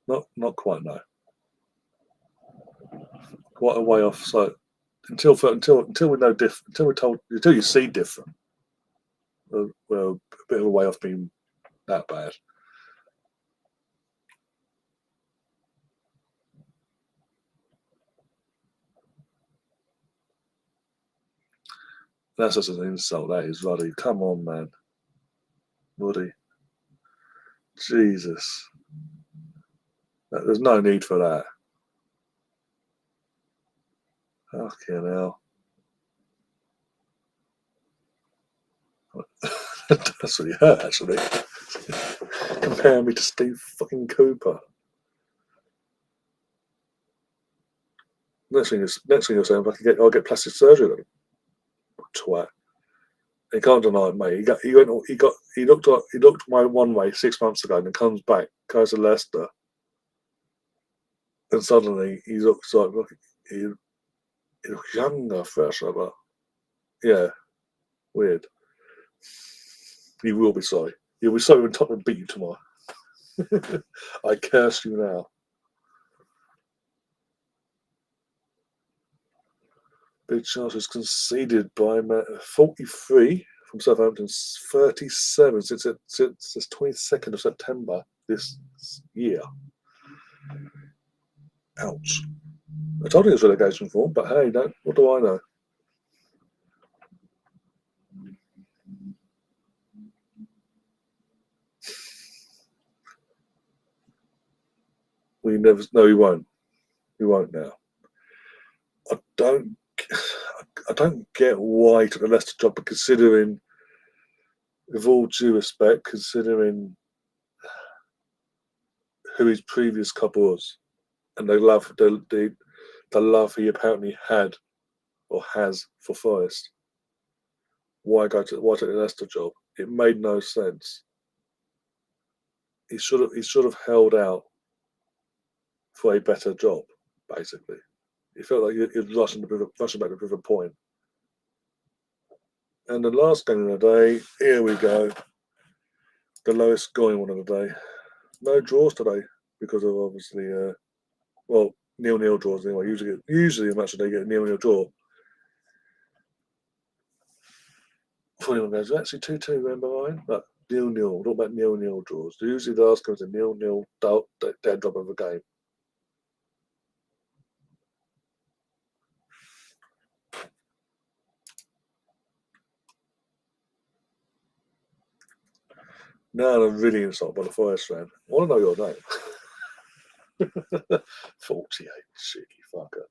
Not quite, no. Quite a way off. So until we know different, until you see different, we're a bit of a way off being that bad. That's just an insult, that is, Ruddy. Come on, man. Ruddy. Jesus. There's no need for that. Fucking hell. That's really hurt, actually. Comparing me to Steve fucking Cooper. Next thing you're saying, I'll get plastic surgery then. Twat. He can't deny it, mate. He looked my one way 6 months ago, and then comes back, goes to Leicester, and suddenly he looks younger, fresher, but yeah, weird. You will be sorry. You'll be sorry when Tottenham beat you tomorrow. I curse you now. Big chances conceded by 43 from Southampton's 37 since the 22nd of September this year. Ouch. I told you it was relegation form, but hey, what do I know? We never. No, we won't. We won't now. I don't get why he took the Leicester job, but considering, with all due respect, considering who his previous club was, and the love he apparently had or has for Forest, why take the Leicester job? It made no sense. He should have held out for a better job, basically. It felt like you're rushing back to prove a point. And the last game of the day, here we go. The lowest scoring one of the day. No draws today because of obviously, 0-0 draws anyway. Usually a match a day get a 0-0 draw. Funny one goes, actually 2-2, remember mine? But 0-0, talk about 0-0 draws. Usually the last game is a 0-0 dead drop of a game. Now I'm really insulted by the Forest fan. I want to know your name. 48, cheeky fucker.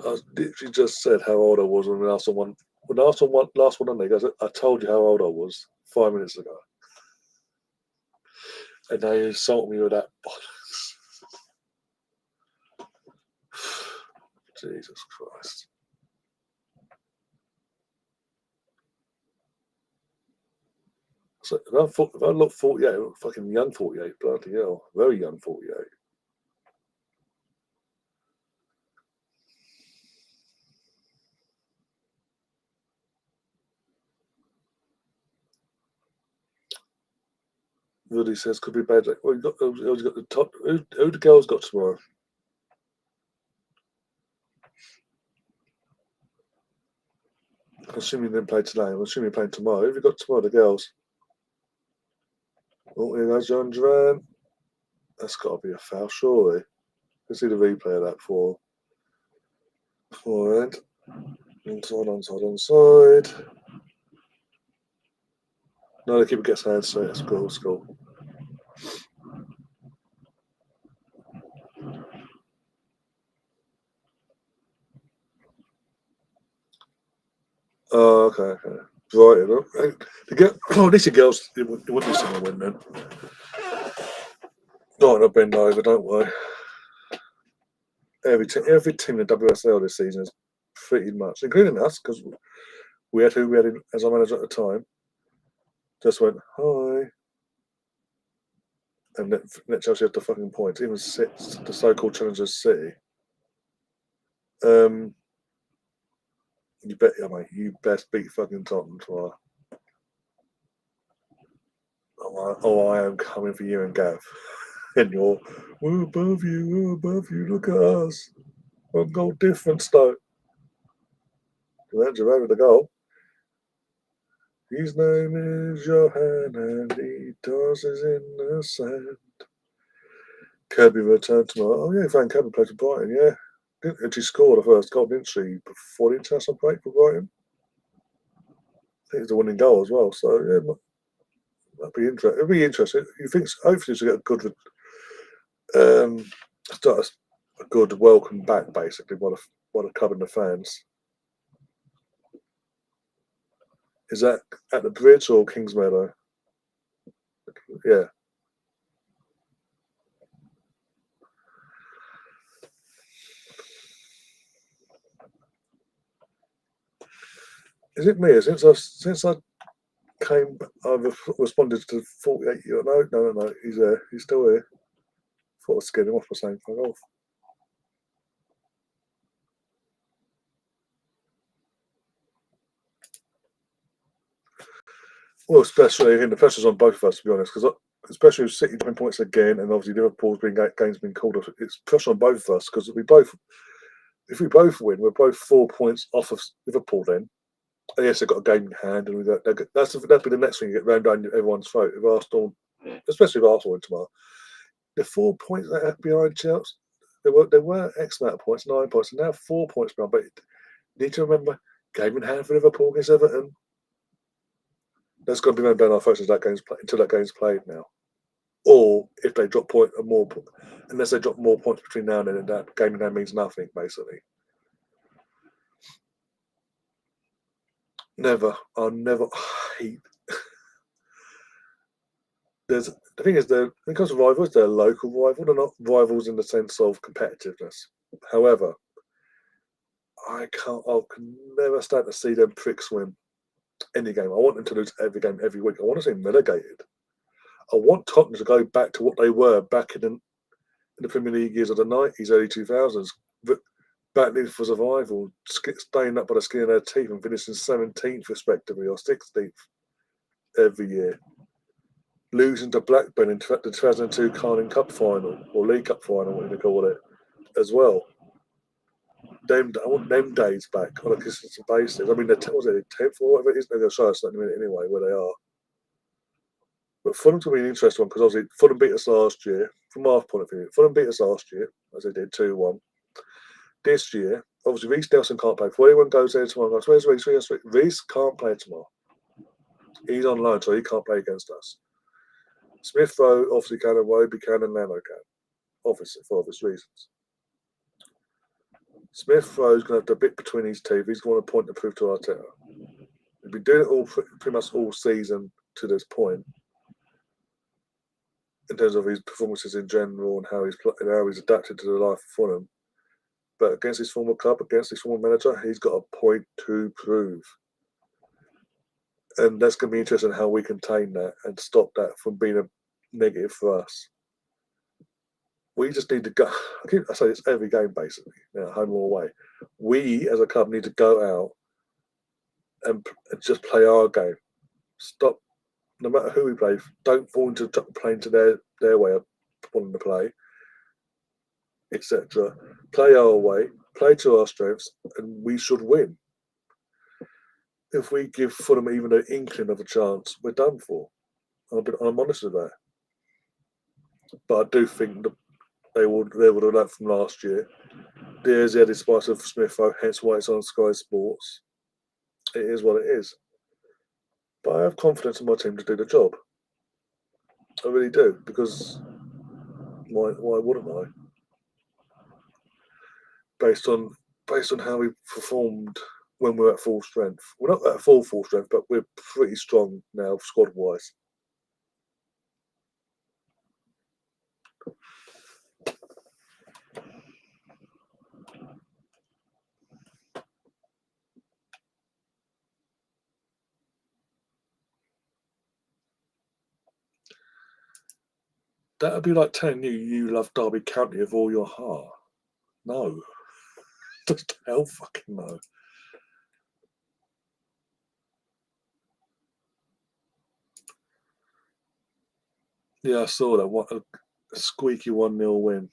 I literally just said how old I was when Arsenal won. When Arsenal won last one on there, goes, I told you how old I was 5 minutes ago. And they insult me with that bollocks. Jesus Christ. So if I look 48, I look fucking young 48, bloody hell. Very young 48. Rudy says could be bad. Well, got the top. Who the girls got tomorrow? I'm assuming they didn't play today. I'm assuming they're playing tomorrow. Who have you got tomorrow, the girls? Oh, here goes John Duran. That's got to be a foul, surely. Let's see the replay of that forehand. Onside. No, the keeper gets hands, so it's goal. Oh, okay. Right. At least the girls, it wouldn't be someone win then. Not to bend over, don't worry. Every team in the WSL this season is pretty much, including us, because we had who we had as our manager at the time, just went, hi. And let Chelsea had the fucking points, even the so-called challengers City. You best beat fucking Tottenham tomorrow. I am coming for you and Gav. And we're above you, look at us. One goal difference though. That's over the goal. His name is Johan and he tosses in the sand. Kirby returned tomorrow. Oh yeah, Van Kirby played for Brighton, yeah. And she scored the first goal, didn't she, before the international break for Brighton? I think it's a winning goal as well. So yeah, that'd be interesting. It'd be interesting. You think hopefully she'll get a good, start a good welcome back, basically, by the club and the fans. Is that at the Bridge or Kingsmeadow? Yeah. Is it me? Since I came, I've responded to 48 year. No. He's there. He's still here. Thought I was scared him off by saying fuck off. Well, especially again, the pressure's on both of us, to be honest, because especially with City dropping points again, and obviously Liverpool's games being called off. It's pressure on both of us because if we both win, we're both 4 points off of Liverpool. Then, and yes, they've got a game in hand, and that'll be the next thing you get round down everyone's throat. If Arsenal, especially if Arsenal win tomorrow, the 4 points that are behind Chelsea, there were X amount of points, 9 points, and now 4 points behind. But you need to remember, game in hand for Liverpool against Everton. That's got to be round down our throats until that game's played now. Or if they drop unless they drop more points between now and then, that game in hand means nothing, basically. I'll never hate. The thing is, when it comes to rivals, they're local rivals. They're not rivals in the sense of competitiveness. However, I can never stand to see them pricks win any game. I want them to lose every game every week. I want to see them relegated. I want Tottenham to go back to what they were back in the Premier League years of the 90s, early 2000s, battling for survival, staying up by the skin of their teeth and finishing 17th respectively or 16th every year. Losing to Blackburn in the 2002 Carling Cup final, or League Cup final, whatever you call it, as well. I want them days back on a consistent basis. I mean, was it 10th or whatever it is? They're going to show us that in a minute anyway, where they are. But Fulham's going to be an interesting one because obviously Fulham beat us last year. From our point of view, Fulham beat us last year, as they did 2-1. This year, obviously Reece Nelson can't play. Before anyone goes there tomorrow, goes, where's Reece? Reece can't play tomorrow. He's on loan, so he can't play against us. Smith Rowe obviously can, and Wobie can, and Leno can, obviously, for obvious reasons. Smith Rowe's going to have the bit between his teeth. He's going to point to prove to Arteta. He's been doing it all pretty much all season to this point, in terms of his performances in general and how he's adapted to the life of Fulham. But against his former club, against his former manager, he's got a point to prove. And that's going to be interesting how we contain that and stop that from being a negative for us. We just need to go. I say it's every game basically, home or away. We as a club need to go out and just play our game. Stop, no matter who we play. Don't fall into playing to their way of wanting to play, etc. Play our way, play to our strengths, and we should win. If we give Fulham even an inkling of a chance, we're done for. I'm honest with that. But I do think that they would have learned from last year. There's the added spice of Smith Rowe, hence why it's on Sky Sports. It is what it is. But I have confidence in my team to do the job. I really do, because why wouldn't I? Based on how we performed when we're at full strength. We're not at full strength, but we're pretty strong now, squad wise. That would be like telling you love Derby County with all your heart. No. Just hell fucking no. Yeah, I saw that. What a squeaky 1-0 win.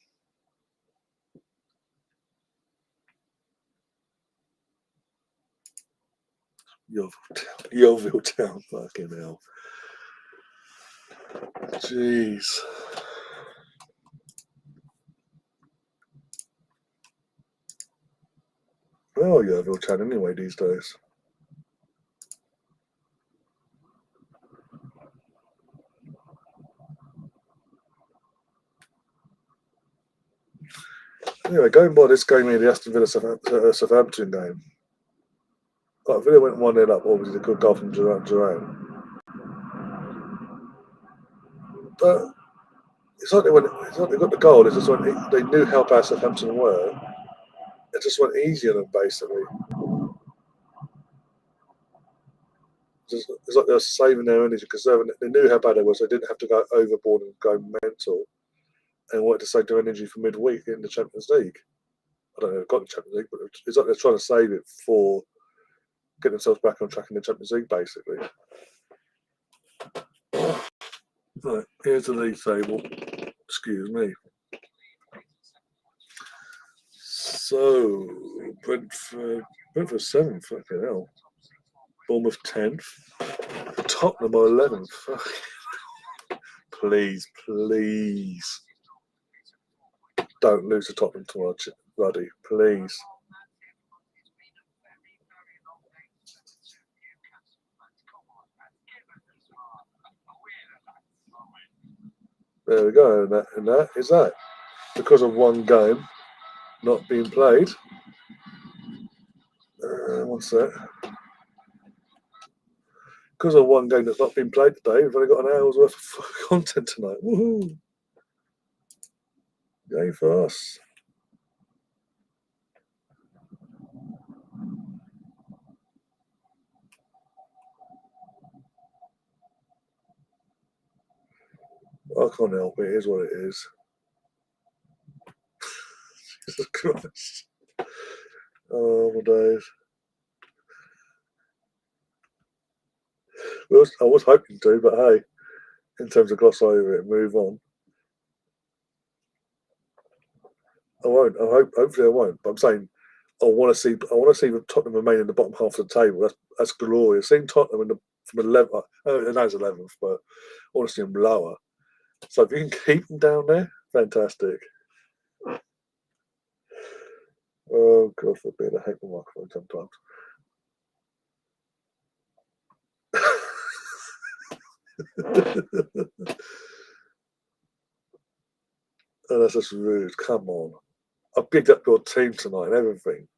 Yeovil Town, fucking hell. Jeez. Where are you, Evil Chan, anyway, these days? Anyway, going by this game here, the Aston Villa Southampton game. Like, Villa went 1-0 up, obviously, a good goal from Duran. But it's like they got the goal. It's just when they knew how bad Southampton were. It just went easy on them, basically. It's like they were saving their energy because they knew how bad they were, so they didn't have to go overboard and go mental and wanted to save their energy for midweek in the Champions League. I don't know, they've got the Champions League, but it's like they're trying to save it for getting themselves back on track in the Champions League, basically. Right, here's the league table. Excuse me. So, Brentford 7th, fucking hell. Bournemouth 10th. Tottenham are 11th. Please, please. Don't lose to Tottenham tomorrow, Ruddy. Please. There we go. And that is that. Because of one game not being played. One sec. Because of one game that's not been played today, we've only got an hour's worth of content tonight. Woohoo! Yay for us. I can't help it. It is what it is. Jesus Christ. Oh, my days. I was hoping to, but hey, in terms of gloss over it and move on, I won't. Hopefully I won't. But I'm saying I want to see Tottenham remain in the bottom half of the table. That's glorious. Seeing Tottenham from 11th, I know it's 11th, but I want to see them lower. So if you can keep them down there, fantastic. Oh, God forbid. I hate the microphone sometimes. Oh, that's just rude. Come on. I picked up your team tonight and everything.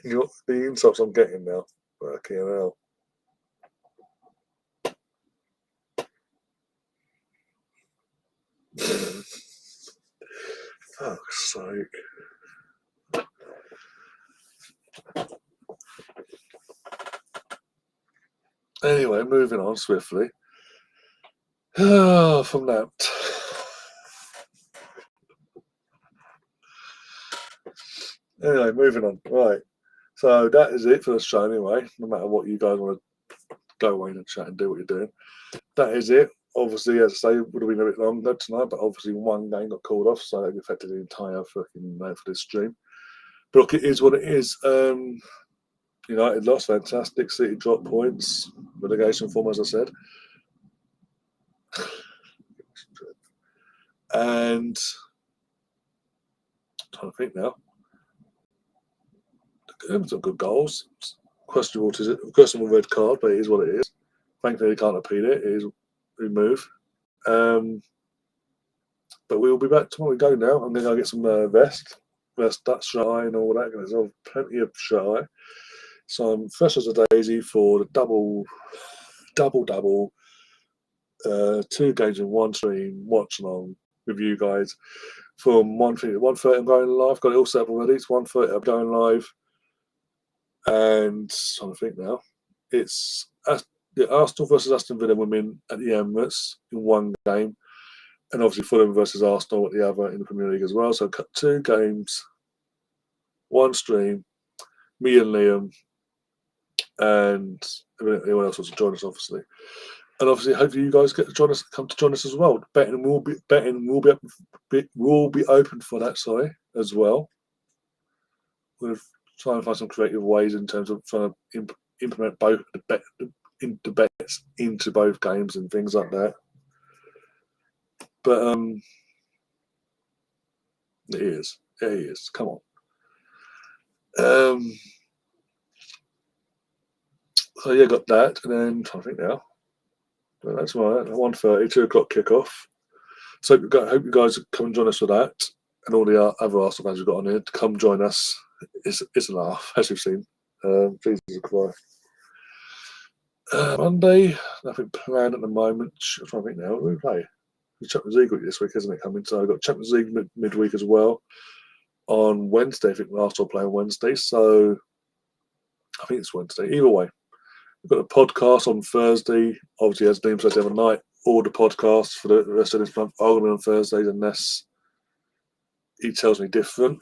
The insults I'm getting now. Fucking hell. Fuck's sake. Anyway, moving on swiftly. From that. Anyway, moving on. Right. So that is it for the show anyway. No matter what you guys want to go away and chat and do what you're doing. That is it. Obviously, as I say, it would have been a bit longer tonight, but obviously one game got called off, so that affected the entire fucking night for this stream. But look, it is what it is. United lost, fantastic. City dropped points. Relegation form, as I said. And I'm trying to think now. Some good goals. Questionable red card, but it is what it is. Thankfully, they can't appeal it. It is removed. But we will be back tomorrow. We go now. I'm going to go get some rest that shy and all that. There's plenty of shy. So I'm fresh as a daisy for the double. 2 games in one stream, watch along with you guys from 1:30 I'm going live. Got it all set up already. It's 1:30 I'm going live. And I'm trying to think now. It's Arsenal versus Aston Villa women at the Emirates in one game. And obviously Fulham versus Arsenal at the other in the Premier League as well. So 2 games, 1 stream, me and Liam, and anyone else wants to join us, obviously. And obviously, hopefully, you guys get to come to join us as well. Betting will be open for that. Sorry, as well. We're trying to find some creative ways in terms of trying to implement both the bets into both games and things like that. But it is. Come on. So yeah, got that, and then I think now that's tomorrow, 1:30, 2 o'clock kickoff. So hope you guys come and join us for that, and all the other Arsenal fans we've got on here to come join us. It's a laugh, as we've seen. Please cry. Monday, nothing planned at the moment. I'm trying to think now. What do we play? The Champions League week this week, isn't it? Coming, so I've got Champions League midweek as well on Wednesday. I think Arsenal play on Wednesday, so I think it's Wednesday. Either way, we've got a podcast on Thursday. Obviously, as Liam said the other night, all the podcasts for the rest of this month are going to be on Thursdays unless he tells me different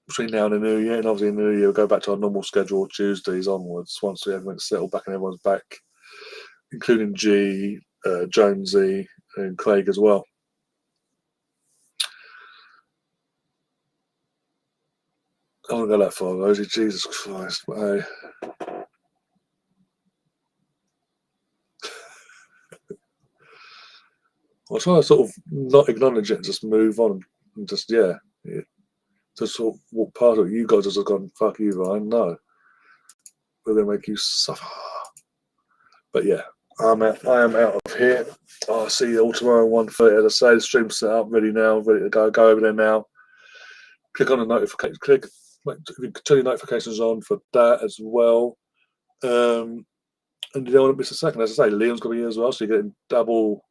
between now and the new year. And obviously, in the new year, we'll go back to our normal schedule Tuesdays onwards once everyone's settled back and everyone's back, including G, Jonesy, and Craig as well. I won't go that far, Rosie. Jesus Christ. Hey. I was trying to sort of not acknowledge it and just move on and just, just sort of walk past it. You guys have just gone, fuck you, Ryan. No. We're going to make you suffer. But yeah, I am out of here. I'll see you all tomorrow 1:30. As I say, the stream's set up, ready now, ready to go. Go over there now. Click on the notification. Turn your notifications on for that as well. And you don't want to miss a second. As I say, Liam's going to be here as well, so you're getting double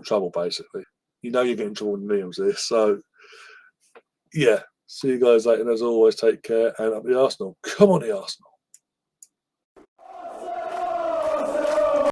trouble, basically. You know you're getting trouble when Liam's here. So, yeah, see you guys later. And as always, take care. And up the Arsenal. Come on, the Arsenal.